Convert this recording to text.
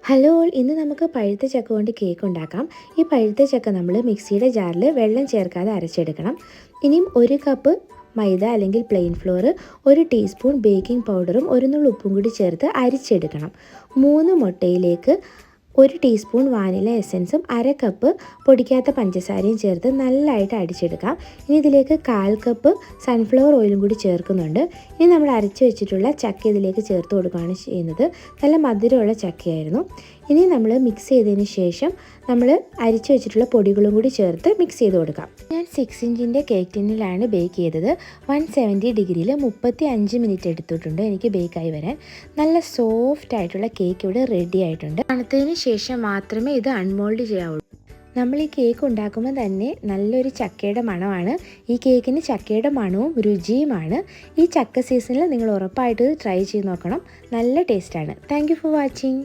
Hello ഇന്ന് നമുക്ക് പഴുത്ത ചക്ക കൊണ്ട് കേക്ക് ഉണ്ടാക്കാം. ഈ പഴുത്ത ചക്ക നമ്മൾ മിക്സിയുടെ ജാറിൽ വെള്ളം ചേർക്കാതെ അരച്ചെടുക്കണം. ഇനിയും 1 കപ്പ് മൈദ അല്ലെങ്കിൽ പ്ലെയിൻ ഫ്ലോർ, 1 ടീസ്പൂൺ ബേക്കിംഗ് പൗഡറും 1 നുള്ളി ഉപ്പും കൂടി ചേർത്ത് അരിച്ചെടുക്കണം. 3 മുട്ടയിലേക്ക് 1 ടീസ്പൂൺ വാനില എസൻസും 1/2 കപ്പ് പൊടിക്കാത്ത പഞ്ചസാരയും ചേർത്ത് നല്ലതായിട്ട് അടിച്ചെടുക്കാം. ഇനി ഇതിലേക്ക് 1/4 കപ്പ് സൺഫ്ലവർ ഓയിലും കൂടി ചേർക്കുന്നുണ്ട്. ഇനി നമ്മൾ അരച്ച് വെച്ചിട്ടുള്ള ചക്ക ഇതിലേക്ക് ചേർത്ത് കൊടുക്കുകയാണ് ചെയ്യുന്നത്. നല്ല മധുരമുള്ള ചക്കയായിരുന്നു. ഇനി നമ്മൾ മിക്സ് ചെയ്തതിന് ശേഷം നമ്മൾ അരിച്ച് വെച്ചിട്ടുള്ള പൊടികളും കൂടി ചേർത്ത് മിക്സ് ചെയ്ത് കൊടുക്കാം. ഞാൻ 6 ഇഞ്ചിൻ്റെ കേക്ക് ടിന്നിലാണ് ബേക്ക് ചെയ്തത്. 170 ഡിഗ്രിയിൽ 35 മിനിറ്റ് എടുത്തിട്ടുണ്ട് എനിക്ക് ബേക്കായി വരാൻ. നല്ല സോഫ്റ്റ് ആയിട്ടുള്ള കേക്ക് ഇവിടെ റെഡി ആയിട്ടുണ്ട്. തണുത്തതിന് ശേഷം മാത്രമേ ഇത് അൺമോൾഡ് ചെയ്യാവുള്ളൂ. നമ്മൾ ഈ കേക്ക് ഉണ്ടാക്കുമ്പോൾ തന്നെ നല്ലൊരു ചക്കയുടെ മണമാണ്. ഈ കേക്കിന് ചക്കയുടെ മണവും രുചിയുമാണ്. ഈ ചക്ക സീസണിൽ നിങ്ങൾ ഉറപ്പായിട്ട് ട്രൈ ചെയ്ത് നോക്കണം. നല്ല ടേസ്റ്റാണ്. Thank you for watching.